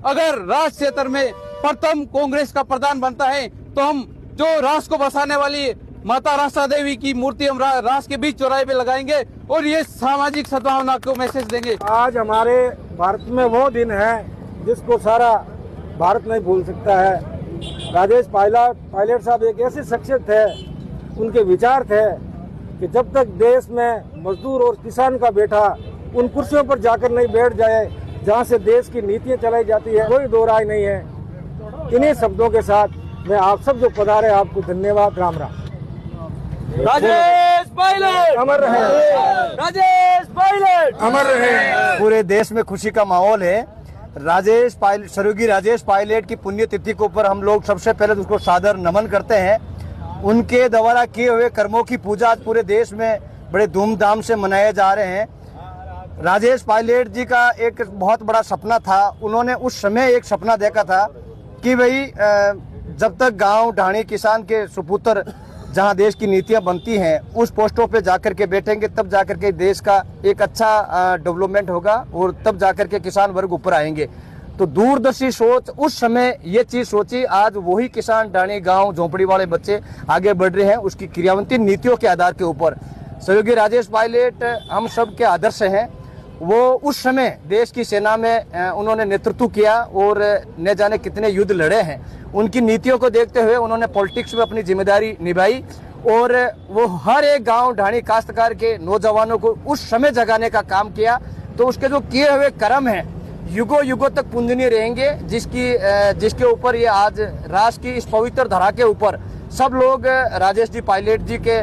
अगर राष्ट्र क्षेत्र में प्रथम कांग्रेस का प्रधान बनता है तो हम जो राष्ट्र को बसाने वाली माता राष्ट्र देवी की मूर्ति हम राष्ट्र के बीच चौराहे पे लगाएंगे और ये सामाजिक सद्भावना को मैसेज देंगे। आज हमारे भारत में वो दिन है जिसको सारा भारत नहीं भूल सकता है। राजेश पायलट साहब एक ऐसी शख्सियत है, उनके विचार थे कि जब तक देश में मजदूर और किसान का बेटा उन कुर्सियों पर जाकर नहीं बैठ जाए जहां से देश की नीतियां चलाई जाती है, कोई दो राय नहीं है। इन्हीं शब्दों के साथ मैं आप सब जो पधारे आपको धन्यवाद। राम राम। राजेश पायलट अमर रहे, राजेश पायलट अमर रहे। पूरे देश में खुशी का माहौल है। राजेश पायलट, स्वर्गीय राजेश पायलट की पुण्यतिथि के ऊपर हम लोग सबसे पहले उसको सादर नमन करते हैं। उनके द्वारा किए हुए कर्मों की पूजा आज पूरे देश में बड़े धूमधाम से मनाए जा रहे हैं। राजेश पायलट जी का एक बहुत बड़ा सपना था। उन्होंने उस समय एक सपना देखा था कि भाई जब तक गांव ढाणी किसान के सुपुत्र जहां देश की नीतियां बनती हैं उस पोस्टों पे जाकर के बैठेंगे, तब जाकर के देश का एक अच्छा डेवलपमेंट होगा और तब जाकर के किसान वर्ग ऊपर आएंगे। तो दूरदर्शी सोच उस समय ये चीज सोची। आज वही किसान ढाणी गांव झोंपड़ी वाले बच्चे आगे बढ़ रहे हैं उसकी क्रियान्वित नीतियों के आधार के ऊपर। स्वर्गीय राजेश पायलट हम सब के आदर्श हैं। वो उस समय देश की सेना में उन्होंने नेतृत्व किया और न जाने कितने युद्ध लड़े हैं। उनकी नीतियों को देखते हुए उन्होंने पॉलिटिक्स में अपनी जिम्मेदारी निभाई और वो हर एक गांव ढाणी काश्तकार के नौजवानों को उस समय जगाने का काम किया। तो उसके जो किए हुए कर्म हैं युगों युगों तक पूजनीय रहेंगे, जिसके ऊपर ये आज राष्ट्र की इस पवित्र धरा के ऊपर सब लोग राजेश जी पायलट जी के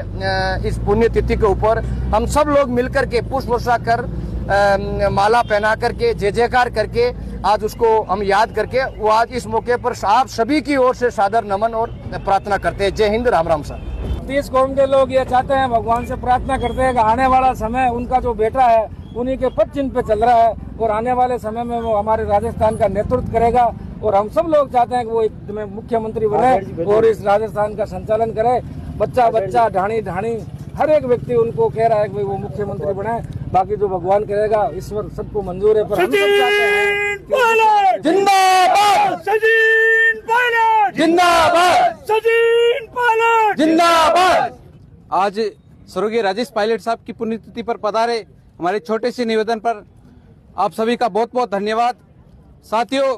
इस पुण्यतिथि के ऊपर हम सब लोग मिलकर के पुष्प वर्षा कर माला पहना करके जय जयकार करके आज उसको हम याद करके वो आज इस मौके पर आप सभी की ओर से सादर नमन और प्रार्थना करते हैं। जय हिंद, राम राम साहब। 30 कौम के लोग ये चाहते हैं, भगवान से प्रार्थना करते हैं कि आने वाला समय उनका जो बेटा है उन्हीं के पद चिन्ह पे चल रहा है और आने वाले समय में वो हमारे राजस्थान का नेतृत्व करेगा। और हम सब लोग चाहते हैं कि वो एक मुख्यमंत्री बने और इस राजस्थान का संचालन करे। बच्चा बच्चा ढाणी ढाणी हर एक व्यक्ति उनको कह रहा है कि वो मुख्यमंत्री बने। बाकी जो भगवान करेगा ईश्वर सबको मंजूर है, पर हम सब चाहते हैं जिंदाबाद सचिन पायलट, जिंदाबाद सचिन पायलट, जिंदाबाद। आज स्वर्गीय राजेश पायलट साहब की पुण्यतिथि पर पधारे हमारे छोटे से निवेदन पर आप सभी का बहुत बहुत धन्यवाद। साथियों,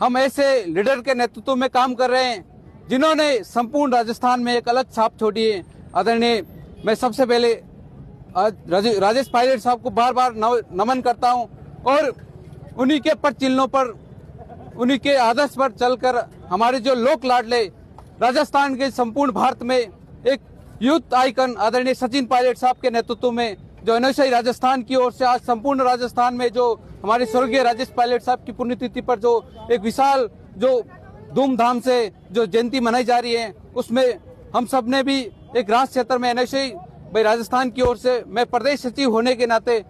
हम ऐसे लीडर के नेतृत्व में काम कर रहे हैं जिन्होंने संपूर्ण राजस्थान में एक अलग छाप छोड़ी है। आदरणीय, मैं सबसे पहले राजेश पायलट साहब को बार बार नमन करता हूं और उन्हीं के पद चिन्हों पर, उन्हीं के आदर्श पर चलकर हमारे जो लोक लाडले राजस्थान के संपूर्ण भारत में एक यूथ आइकन आदरणीय सचिन पायलट साहब के नेतृत्व में जो एनएसआई राजस्थान की ओर से आज संपूर्ण राजस्थान में जो हमारे स्वर्गीय राजेश पायलट साहब की पुण्यतिथि पर जो एक विशाल जो धूमधाम से जो जयंती मनाई जा रही है, उसमें हम सब ने भी एक राष्ट्र क्षेत्र में एनएसआई भाई राजस्थान की ओर से मैं प्रदेश सचिव होने के नाते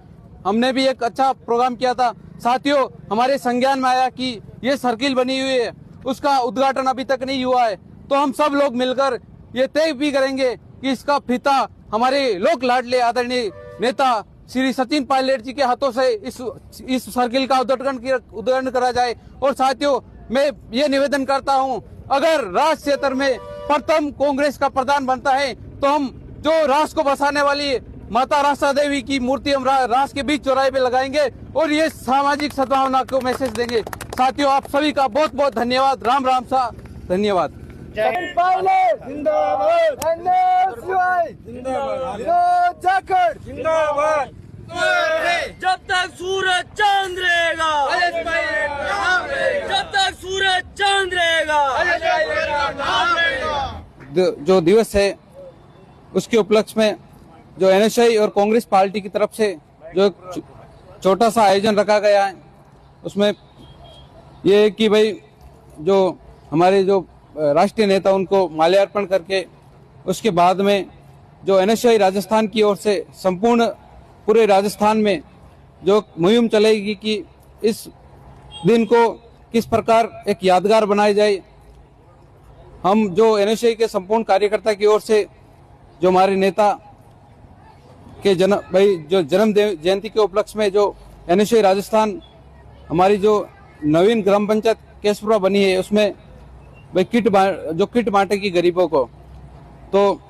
हमने भी एक अच्छा प्रोग्राम किया था। साथियों, हमारे संज्ञान में आया कि ये सर्किल बनी हुई है, उसका उद्घाटन अभी तक नहीं हुआ है, तो हम सब लोग मिलकर ये तय भी करेंगे कि इसका फीता हमारे लोक लाडले आदरणीय नेता श्री सचिन पायलट जी के हाथों से इस सर्किल का उद्घाटन करा जाए। और साथियों, मैं ये निवेदन करता हूं, अगर राष्ट्र क्षेत्र में प्रथम कांग्रेस का प्रधान बनता है तो हम जो राष्ट्र को बसाने वाली माता राष्ट्र देवी की मूर्ति हम राष्ट्र के बीच चौराहे पे लगाएंगे और ये सामाजिक सद्भावना को मैसेज देंगे। साथियों, आप सभी का बहुत बहुत धन्यवाद। राम राम सा धन्यवाद। जिंदाबाद, जिंदाबाद, जब तक सूरज चांद रहेगा, जब तक सूरज चांद रहेगा। जो दिवस है उसके उपलक्ष्य में जो एनएसआई और कांग्रेस पार्टी की तरफ से जो एक छोटा सा आयोजन रखा गया है, उसमें ये है कि भाई जो हमारे जो राष्ट्रीय नेता उनको माल्यार्पण करके उसके बाद में जो एनएसआई राजस्थान की ओर से संपूर्ण पूरे राजस्थान में जो मुहिम चलेगी कि इस दिन को किस प्रकार एक यादगार बनाई जाए। हम जो एनएसआई के संपूर्ण कार्यकर्ता की ओर से जो हमारे नेता के जन्म जयंती के उपलक्ष्य में जो एनएसआई राजस्थान हमारी जो नवीन ग्राम पंचायत केशपुरा बनी है उसमें भाई किट बांटेगी गरीबों को, तो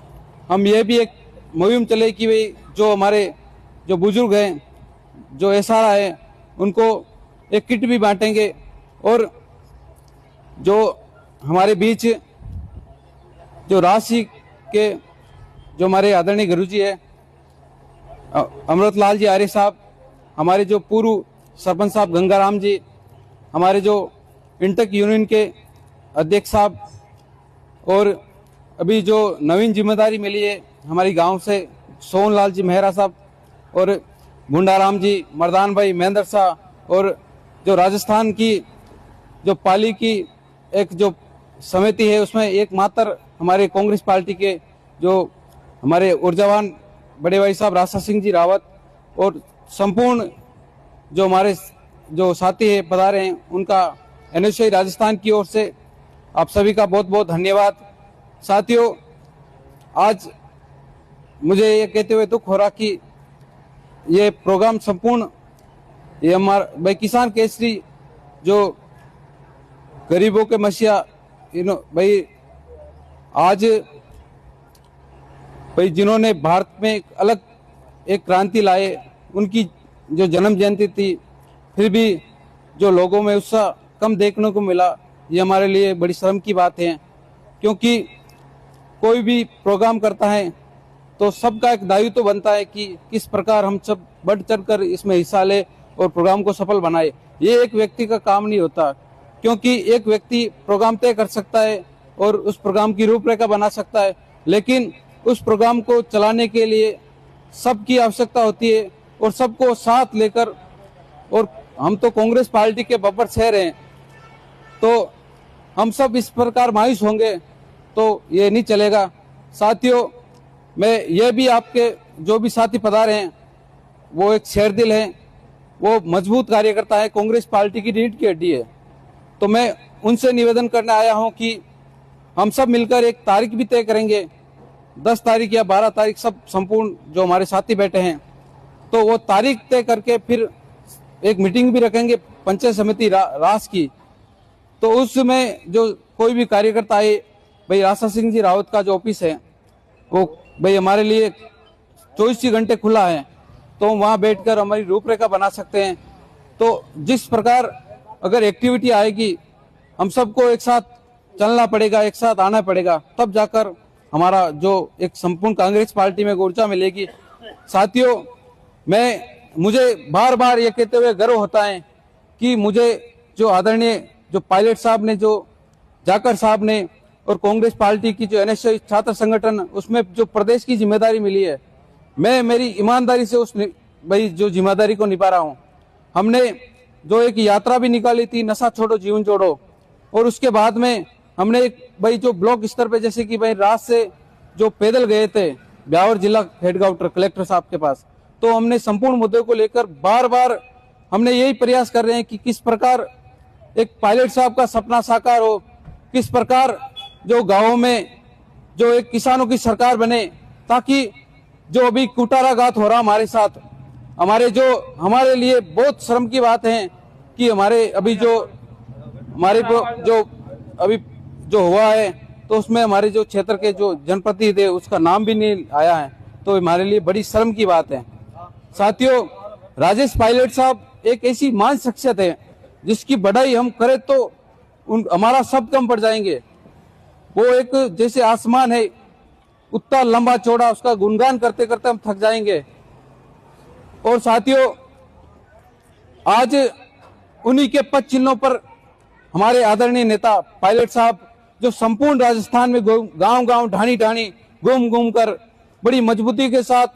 हम ये भी एक मुहिम चले कि भाई जो हमारे जो बुजुर्ग हैं, जो एसआरआ है, उनको एक किट भी बांटेंगे। और जो हमारे बीच जो राशि के जो हमारे आदरणीय गुरुजी है अमृतलाल जी आर्य साहब, हमारे जो पूर्व सरपंच साहब गंगाराम जी, हमारे जो इंटक यूनियन के अध्यक्ष साहब, और अभी जो नवीन जिम्मेदारी मिली है हमारी गांव से सोनलाल जी मेहरा साहब, और भुंडाराम जी, मर्दान भाई, महेंद्र शाह, और जो राजस्थान की जो पाली की एक जो समिति है उसमें एकमात्र हमारे कांग्रेस पार्टी के जो हमारे ऊर्जावान बड़े भाई साहब राजा सिंह जी रावत, और संपूर्ण जो हमारे जो साथी है पधारे हैं, उनका एनएसयूआई राजस्थान की ओर से आप सभी का बहुत बहुत धन्यवाद। साथियों, आज मुझे ये कहते हुए दुख हो रहा कि ये प्रोग्राम संपूर्ण ये हमारा भाई किसान केसरी जो गरीबों के मसीहा भाई आज भाई जिन्होंने भारत में एक अलग एक क्रांति लाए, उनकी जो जन्म जयंती थी, फिर भी जो लोगों में उत्साह कम देखने को मिला, ये हमारे लिए बड़ी शर्म की बात है। क्योंकि कोई भी प्रोग्राम करता है तो सबका एक दायित्व तो बनता है कि किस प्रकार हम सब बढ़ चढ़कर इसमें हिस्सा ले और प्रोग्राम को सफल बनाए। ये एक व्यक्ति का काम नहीं होता, क्योंकि एक व्यक्ति प्रोग्राम तय कर सकता है और उस प्रोग्राम की रूपरेखा बना सकता है, लेकिन उस प्रोग्राम को चलाने के लिए सबकी आवश्यकता होती है और सबको साथ लेकर। और हम तो कांग्रेस पार्टी के बब्बर शहर हैं, तो हम सब इस प्रकार मायूस होंगे तो ये नहीं चलेगा। साथियों, मैं ये भी आपके जो भी साथी पधारे हैं वो एक शेरदिल हैं, वो मजबूत कार्यकर्ता है, कांग्रेस पार्टी की रीढ़ की हड्डी है। तो मैं उनसे निवेदन करने आया हूं कि हम सब मिलकर एक तारीख भी तय करेंगे, 10 तारीख या 12 तारीख, सब संपूर्ण जो हमारे साथी बैठे हैं, तो वो तारीख तय करके फिर एक मीटिंग भी रखेंगे पंचायत समिति रास की। तो उसमें जो कोई भी कार्यकर्ता आए, भाई राजा सिंह जी रावत का जो ऑफिस है वो भाई हमारे लिए 24 घंटे खुला है, तो वहाँ बैठकर हमारी रूपरेखा बना सकते हैं। तो जिस प्रकार अगर एक्टिविटी आएगी, हम सबको एक साथ चलना पड़ेगा, एक साथ आना पड़ेगा, तब जाकर हमारा जो एक संपूर्ण कांग्रेस पार्टी में ऊर्जा मिलेगी। साथियों, मुझे बार बार ये कहते हुए गर्व होता है कि मुझे जो आदरणीय जो पायलट साहब ने, जो जाकर साहब ने, और कांग्रेस पार्टी की जो एनएसयूआई छात्र संगठन, उसमें जो प्रदेश की जिम्मेदारी मिली है, मैं मेरी ईमानदारी से उस भाई जो जिम्मेदारी को निभा रहा हूँ। हमने जो एक यात्रा भी निकाली थी, नशा छोड़ो जीवन जोड़ो, और उसके बाद में हमने एक भाई जो ब्लॉक स्तर पे, जैसे कि भाई रात से जो पैदल गए थे ब्यावर जिला हेडक्वार्टर कलेक्टर साहब के पास, तो हमने संपूर्ण मुद्दों को लेकर बार बार हमने यही प्रयास कर रहे हैं कि किस प्रकार एक पायलट साहब का सपना साकार हो, किस प्रकार जो गाँवों में जो एक किसानों की सरकार बने, ताकि जो अभी कुटाराघात हो रहा हमारे साथ, हमारे लिए बहुत शर्म की बात है कि हमारे अभी जो अभी जो हुआ है, तो उसमें हमारे जो क्षेत्र के जो जनप्रतिनिधि है उसका नाम भी नहीं आया है, तो हमारे लिए बड़ी शर्म की बात है। साथियों, राजेश पायलट साहब एक ऐसी महान शख्सियत है जिसकी बढ़ाई हम करें तो हमारा सब कम पड़ जाएंगे। वो एक जैसे आसमान है, उतना लंबा चौड़ा, उसका गुणगान करते करते हम थक जाएंगे। और साथियों, आज उन्हीं के पद चिन्हों पर हमारे आदरणीय नेता पायलट साहब, जो संपूर्ण राजस्थान में गांव गांव ढाणी ढाणी घूम घूम कर बड़ी मजबूती के साथ,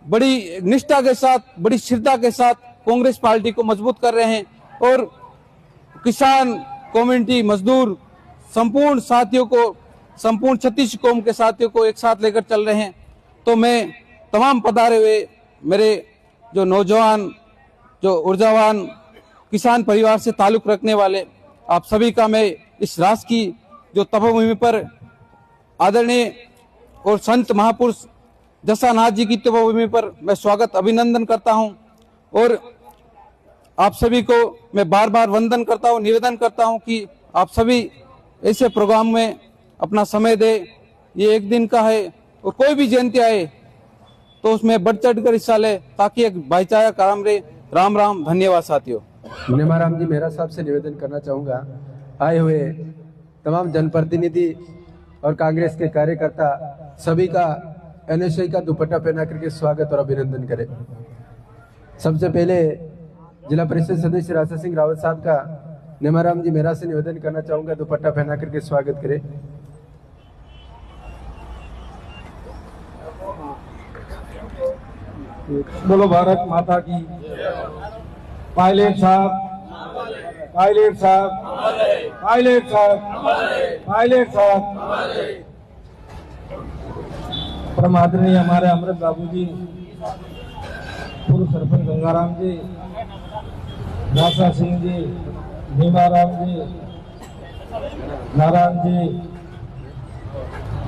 बड़ी निष्ठा के साथ, बड़ी श्रद्धा के साथ कांग्रेस पार्टी को मजबूत कर रहे हैं, और किसान कम्युनिटी, मजदूर, संपूर्ण साथियों को, संपूर्ण 36 कौम के साथियों को एक साथ लेकर चल रहे हैं। तो मैं तमाम पधारे हुए मेरे जो नौजवान, जो ऊर्जावान किसान परिवार से ताल्लुक रखने वाले आप सभी का मैं इस राष्ट्र की जो तपोभूमि पर आदरणीय और संत महापुरुष जसानाथ जी की तपोभूमि पर मैं स्वागत, अभिनंदन करता हूं। और आप सभी को मैं बार बार वंदन करता हूँ, निवेदन करता हूँ कि आप सभी ऐसे प्रोग्राम में अपना समय दे। ये एक दिन का है और कोई भी जयंती आए तो उसमें बढ़ चढ़ कर हिस्सा ले ताकि एक भाईचारा कायम रहे। राम राम, धन्यवाद साथियों। नेमाराम जी, मेरा साहब से निवेदन करना चाहूँगा, आए हुए तमाम जनप्रतिनिधि और कांग्रेस के कार्यकर्ता सभी का NSA का दुपट्टा पहना करके स्वागत और अभिनंदन करें। सबसे पहले जिला परिषद सदस्य राजा सिंह रावत साहब का नेमाराम जी मेरा से निवेदन करना चाहूँगा, दुपट्टा पहना करके स्वागत करें। बोलो भारत माता की। पायलट साहब, पायलट साहब, पायलट साहब, पायलट साहब। परम आदरणीय हमारे अमृत बाबू जी, पूर्व सरपंच गंगाराम जी, राजा सिंह जी, भीमाराम जी, नारायण जी,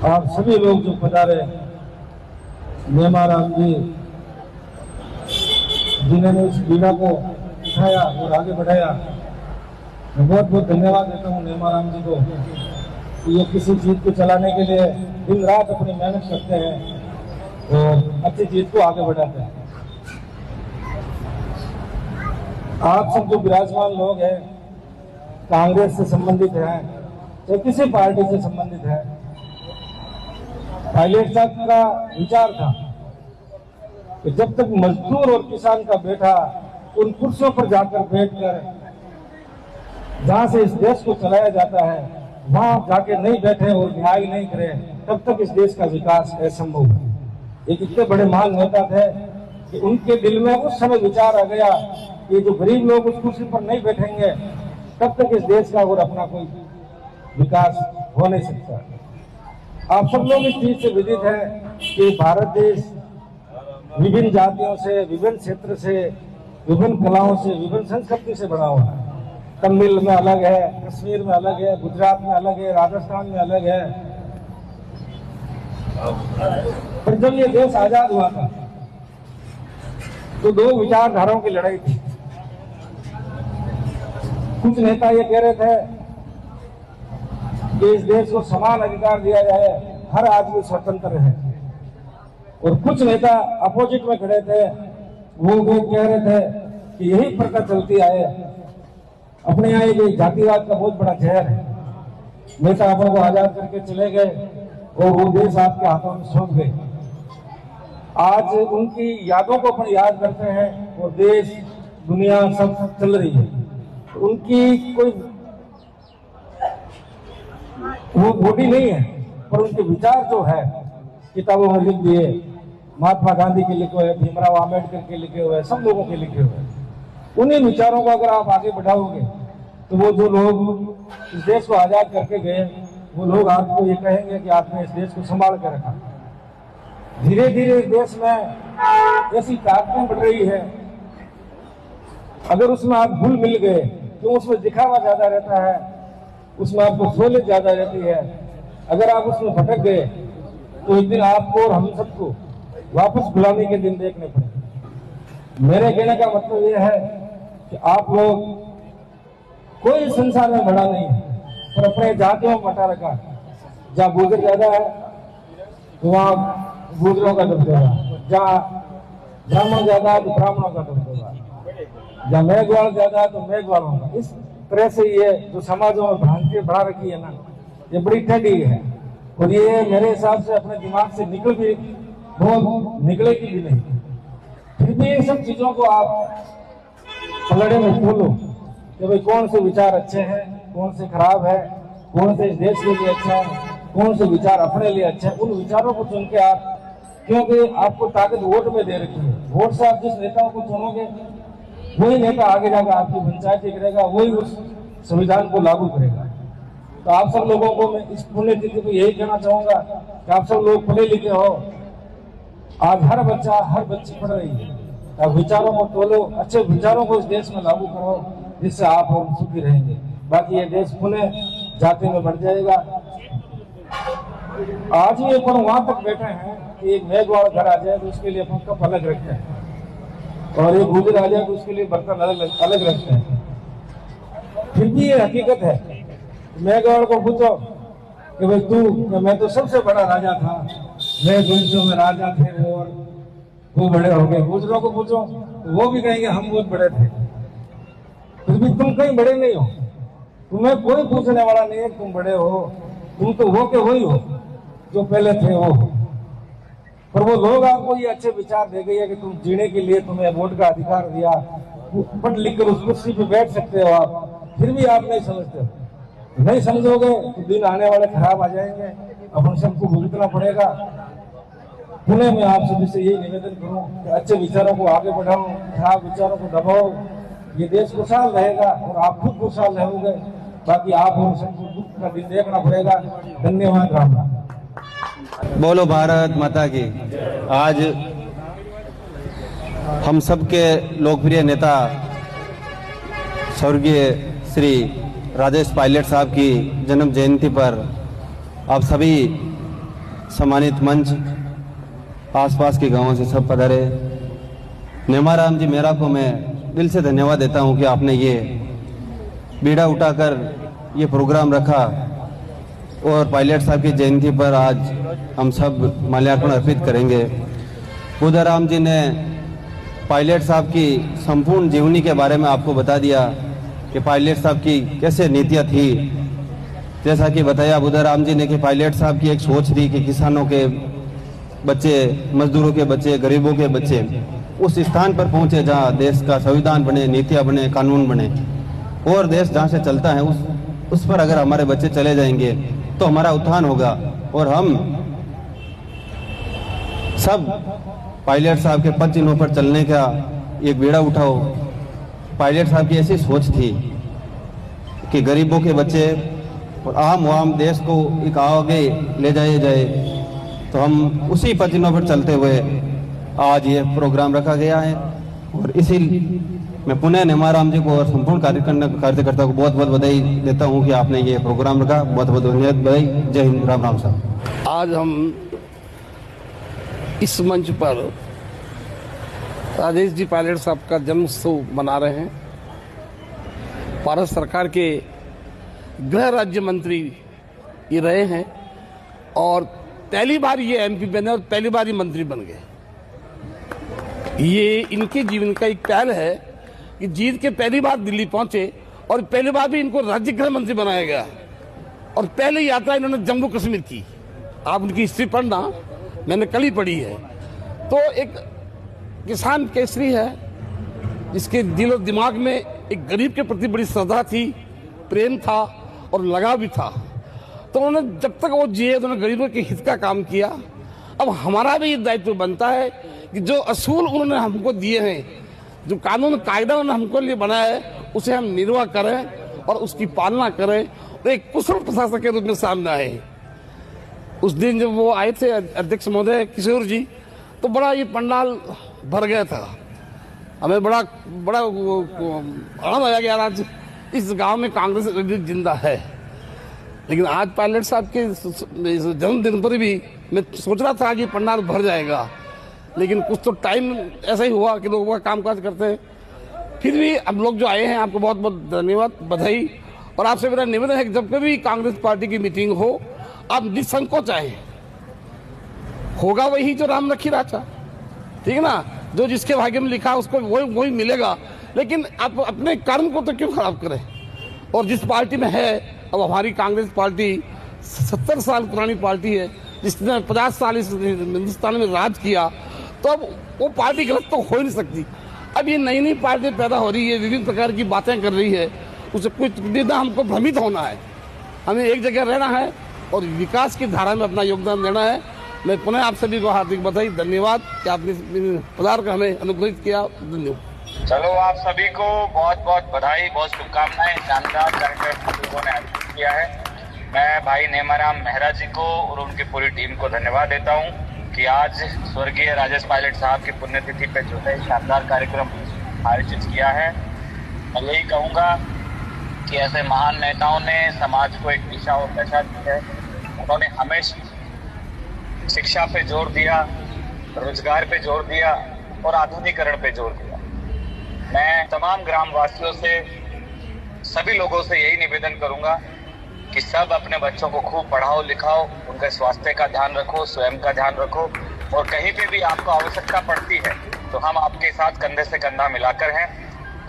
और सभी लोग जो पधारे, नेमाराम जी जिन्होंने इस बीड़ा को उठाया और आगे बढ़ाया, मैं बहुत बहुत धन्यवाद देता हूँ नेमाराम जी को। ये किसी चीज को चलाने के लिए दिन रात अपनी मेहनत करते हैं और अच्छी चीज को आगे बढ़ाते हैं। आप सब जो विराजमान लोग हैं, कांग्रेस से संबंधित हैं तो किसी पार्टी से संबंधित है, पायलट साहब का विचार था कि जब तक मजदूर और किसान का बेटा उन कुर्सियों पर जाकर बैठकर जहां से इस देश को चलाया जाता है वहां जाके नहीं बैठे और न्याय नहीं करे, तब तक इस देश का विकास असंभव है। एक इतने बड़े महान नेता थे कि उनके दिल में उस समय विचार आ गया कि जो गरीब लोग उस कुर्सी पर नहीं बैठेंगे तब तक इस देश का और अपना कोई विकास हो नहीं सकता। आप सब लोग इस चीज से विदित हैं कि भारत देश विभिन्न जातियों से, विभिन्न क्षेत्र से, विभिन्न कलाओं से, विभिन्न संस्कृति से बना हुआ है। तमिल में अलग है, कश्मीर में अलग है, गुजरात में अलग है, राजस्थान में अलग है। पर जब ये देश आजाद हुआ था तो दो विचारधाराओं की लड़ाई थी। कुछ नेता ये कह रहे थे कि इस देश को समान अधिकार दिया जाए, हर आदमी स्वतंत्र है, और कुछ नेता अपोजिट में खड़े थे, वो कह रहे थे कि यही प्रथा चलती आए। अपने यहाँ ये जातिवाद का बहुत बड़ा जहर है। नेता अपने को आजाद करके चले गए और वो देश आपके हाथों में सौंप गए। आज उनकी यादों को अपन याद करते हैं और देश दुनिया सब चल रही है। उनकी कोई वो बॉडी नहीं है, पर उनके विचार जो है किताबों में लिख दिए, महात्मा गांधी के लिखे हुए, भीमराव आम्बेडकर के लिखे हुए, सब लोगों के लिखे हुए। उन्हीं विचारों को अगर आप आगे बढ़ाओगे तो वो जो लोग इस देश को आजाद करके गए, वो लोग आपको ये कहेंगे कि आपने इस देश को संभाल कर रखा। धीरे धीरे इस देश में ऐसी ताकतें बढ़ रही है, अगर उसमें आप घुल मिल गए तो उसमें दिखावा ज्यादा रहता है, उसमें आपको सहूलियत ज्यादा रहती है। अगर आप उसमें भटक गए तो एक दिन आपको और हम सबको वापस गुलामी के दिन देखने पड़े। मेरे कहने का मतलब यह है कि आप लोग कोई संसार में बड़ा नहीं है, पर अपने जातियों में बटा रखा। जहाँ गुजर ज्यादा है तो वहाँ गुजरों का दबदबा, जहाँ ब्राह्मण ज्यादा है तो ब्राह्मणों का दबदबा, जहाँ मेघवाल ज्यादा है तो मेघवालों का। इस तरह से ये जो समाजों में भ्रांति बढ़ा रखी है ना, ये बड़ी टेढ़ी है, और ये मेरे हिसाब से अपने दिमाग से निकलेगी भी नहीं। फिर भी इन सब चीजों को आप पलड़े में खोलो कि भाई कौन से विचार अच्छे हैं, कौन से खराब है, कौन से इस देश के लिए अच्छा है, कौन से विचार अपने लिए अच्छे हैं। उन विचारों को चुन के आप, क्योंकि आपको ताकत वोट में दे रखी है, वोट से आप जिस नेताओं को चुनोगे वही नेता आगे जाकर आपकी पंचायत करेगा, वही उस संविधान को लागू करेगा। तो आप सब लोगों को मैं इस पुण्यतिथि को यही कहना चाहूंगा कि आप सब लोग पढ़े लिखे हो, आज हर बच्चा हर बच्ची पढ़ रही है, आप विचारों को तोलो, अच्छे विचारों को इस देश में लागू करो, जिससे आप और सुखी रहेंगे। बाकी ये देश पुनः जाति में बढ़ जाएगा। आज भी अपन वहां तक बैठे हैं कि एक मेघवाल घर आ जाए तो उसके लिए अपन कप अलग रखे हैं। और एक गुजर आ जाए तो उसके लिए बर्तन अलग अलग रखते हैं। फिर भी ये हकीकत है। मेघवाड़ को पूछो कि भाई तू, मैं तो सबसे बड़ा राजा था, मैं गुजरों में राजा थे और वो बड़े हो गए। गुजरों को पूछो तो वो भी कहेंगे हम बहुत बड़े थे। फिर भी तुम कहीं बड़े नहीं हो, तुम्हें कोई पूछने वाला नहीं है तुम बड़े हो, तुम तो वो के वही हो जो पहले थे वो। पर वो लोग आपको ये अच्छे विचार दे गए कि तुम जीने के लिए तुम्हें वोट का अधिकार दिया, पढ़ लिख कर उस कुर्सी पे बैठ सकते हो आप, फिर भी आप नहीं समझते हो। नहीं समझोगे तो दिन आने वाले खराब आ जाएंगे, अपन सबको भुगतना पड़ेगा। पुणे में आप सभी से यही निवेदन करूं कि अच्छे विचारों को आगे बढ़ाओ, खराब विचारों को दबाओ, ये देश खुशहाल रहेगा और आप खुद खुशहाल रहोगे। बाकी आप और सबको दुख का दिन देखना पड़ेगा। धन्यवाद। राम राम। बोलो भारत माता की। आज हम सबके लोकप्रिय नेता स्वर्गीय श्री राजेश पायलट साहब की जन्म जयंती पर आप सभी सम्मानित मंच, आसपास के गांवों से सब पधारे। नेमाराम जी मेरा को मैं दिल से धन्यवाद देता हूं कि आपने ये बीड़ा उठाकर ये प्रोग्राम रखा और पायलट साहब की जयंती पर आज हम सब माल्यार्पण अर्पित करेंगे। बुधाराम जी ने पायलट साहब की संपूर्ण जीवनी के बारे में आपको बता दिया कि पायलट साहब की कैसे नीतियाँ थी। जैसा कि बताया बुधाराम जी ने कि पायलट साहब की एक सोच थी कि किसानों के बच्चे, मजदूरों के बच्चे, गरीबों के बच्चे उस स्थान पर पहुंचे जहां देश का संविधान बने, नीतियां बने, कानून बने। और देश जहां से चलता है उस पर अगर हमारे बच्चे चले जाएंगे तो हमारा उत्थान होगा। और हम सब पायलट साहब के पद चिन्हों पर चलने का एक बीड़ा उठाओ। पायलट साहब की ऐसी सोच थी कि गरीबों के बच्चे और आम देश को एक आगे ले जाया जाए, तो हम उसी पद चिन्हों पर चलते हुए आज ये प्रोग्राम रखा गया है। और इसी मैं पुनः नेमाराम जी को और संपूर्ण कार्यकर्ताओं को बहुत बहुत बधाई देता हूं कि आपने ये प्रोग्राम रखा। बहुत बहुत धन्यवाद, बधाई। जय हिंद। राम राम साहब। आज हम इस मंच पर राजेश जी पायलट साहब का जन्म उत्सव मना रहे हैं। भारत सरकार के गृह राज्य मंत्री ये रहे हैं और पहली बार ये एमपी बने और पहली बार ही मंत्री बन गए। ये इनके जीवन का एक पहल है कि जीत के पहली बार दिल्ली पहुंचे और पहली बार भी इनको राज्य गृह मंत्री बनाया गया। और पहली यात्रा इन्होंने जम्मू कश्मीर की। आप उनकी हिस्ट्री पढ़ना, मैंने कल ही पढ़ी है। तो एक किसान केसरी है जिसके दिल और दिमाग में एक गरीब के प्रति बड़ी श्रद्धा थी, प्रेम था और लगाव भी था। तो उन्होंने जब तक वो जिए उन्होंने गरीबों के हित का काम किया। अब हमारा भी ये दायित्व बनता है कि जो असूल उन्होंने हमको दिए हैं, जो कानून कायदा उन्होंने हमको लिए बनाया है, उसे हम निर्वाह करें और उसकी पालना करें और एक कुशल प्रशासक के रूप में सामने आए। उस दिन जब वो आए थे अध्यक्ष महोदय किशोर जी, तो बड़ा ये पंडाल भर गया था। हमें बड़ा आनंद आया कि यार आज इस गांव में कांग्रेस जिंदा है। लेकिन आज पायलट साहब के जन्मदिन पर भी मैं सोच रहा था कि पंडाल भर जाएगा, लेकिन कुछ तो टाइम ऐसा ही हुआ कि लोग कामकाज करते हैं। फिर भी अब लोग जो आए हैं आपको बहुत बहुत धन्यवाद, बधाई। और आपसे मेरा निवेदन है कि जब कभी कांग्रेस पार्टी की मीटिंग हो आप निसंकोच आए। होगा वही जो राम रखी राचा, ठीक है ना, जो जिसके भाग्य में लिखा उसको वही मिलेगा। लेकिन आप अपने कर्म को तो क्यों खराब करें। और जिस पार्टी में है, अब हमारी कांग्रेस पार्टी 70 साल पुरानी पार्टी है जिसने 50 साल इस हिंदुस्तान में राज किया, तो अब वो पार्टी गलत तो हो ही नहीं सकती। अब ये नई नई पार्टी पैदा हो रही है, विभिन्न प्रकार की बातें कर रही है, उसे कुछ ना हमको भ्रमित होना है। हमें एक जगह रहना है और विकास की धारा में अपना योगदान देना है। मैं पुनः आप सभी को हार्दिक बधाई, धन्यवाद कि आपने पधार कर हमें अनुग्रहित किया। धन्यवाद। चलो आप सभी को बहुत बहुत बधाई, बहुत शुभकामनाएं। शानदार कार्यक्रम लोगों ने आयोजित किया है। मैं भाई नेमाराम मेहरा जी को और उनकी पूरी टीम को धन्यवाद देता हूं कि आज स्वर्गीय राजेश पायलट साहब की पुण्यतिथि पे जो है शानदार कार्यक्रम आयोजित किया है। मैं यही कहूँगा कि ऐसे महान नेताओं ने समाज को एक दिशा और दशा दी है। उन्होंने हमेशा शिक्षा पे जोर दिया, रोजगार पे जोर दिया और आधुनिकीकरण पे जोर दिया। मैं तमाम ग्रामवासियों से, सभी लोगों से यही निवेदन करूंगा कि सब अपने बच्चों को खूब पढ़ाओ लिखाओ, उनके स्वास्थ्य का ध्यान रखो, स्वयं का ध्यान रखो, और कहीं पे भी आपको आवश्यकता पड़ती है तो हम आपके साथ कंधे से कंधा मिलाकर हैं।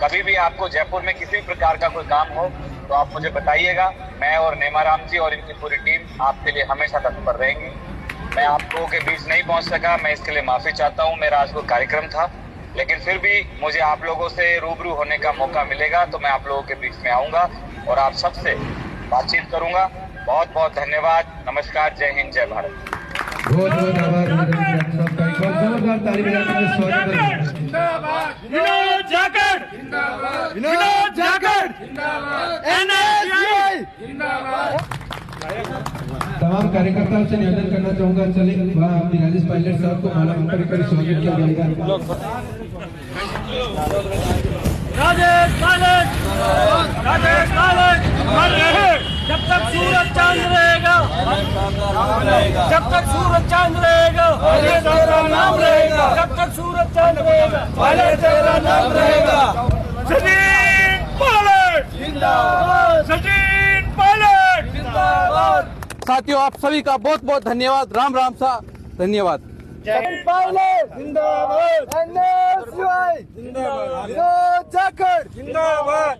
कभी भी आपको जयपुर में किसी भी प्रकार का कोई काम हो तो आप मुझे बताइएगा। मैं और नेमाराम जी और इनकी पूरी टीम आपके लिए हमेशा तत्पर रहेंगी। मैं आप लोगों के बीच नहीं पहुंच सका, मैं इसके लिए माफी चाहता हूं। मेरा आज कोई कार्यक्रम था, लेकिन फिर भी मुझे आप लोगों से रूबरू होने का मौका मिलेगा तो मैं आप लोगों के बीच में आऊंगा और आप सबसे बातचीत करूंगा। बहुत बहुत धन्यवाद। नमस्कार, जय हिंद, जय भारत। बहुत बहुत आभार। जोरदार ताली बजाकर स्वागत करें। विनोद जाखड़ जिंदाबाद, विनोद जाखड़ जिंदाबाद, एनएसयूआई जिंदाबाद। तमाम कार्यकर्ताओं से निवेदन करना चाहूंगा, चले वहाँ अपनी राजेश पायलट साहब को माला कर स्वागत किया जाएगा। राजेश पायलट, राजेश पायलट मर रहे जब तक सूरज चांद रहेगा, जब तक सूरज चांद रहेगा, तेरा नाम रहेगा, जब तक सूरज चांद रहेगा, तेरा नाम रहेगा। सचिन पायलट जिंदाबाद, सचिन पायलट जिंदाबाद। साथियों, आप सभी का बहुत बहुत धन्यवाद। राम राम सा धन्यवाद। पायलट जिंदाबाद, एनएसयूआई जिंदाबाद, विनोद जाखड़ जिंदाबाद।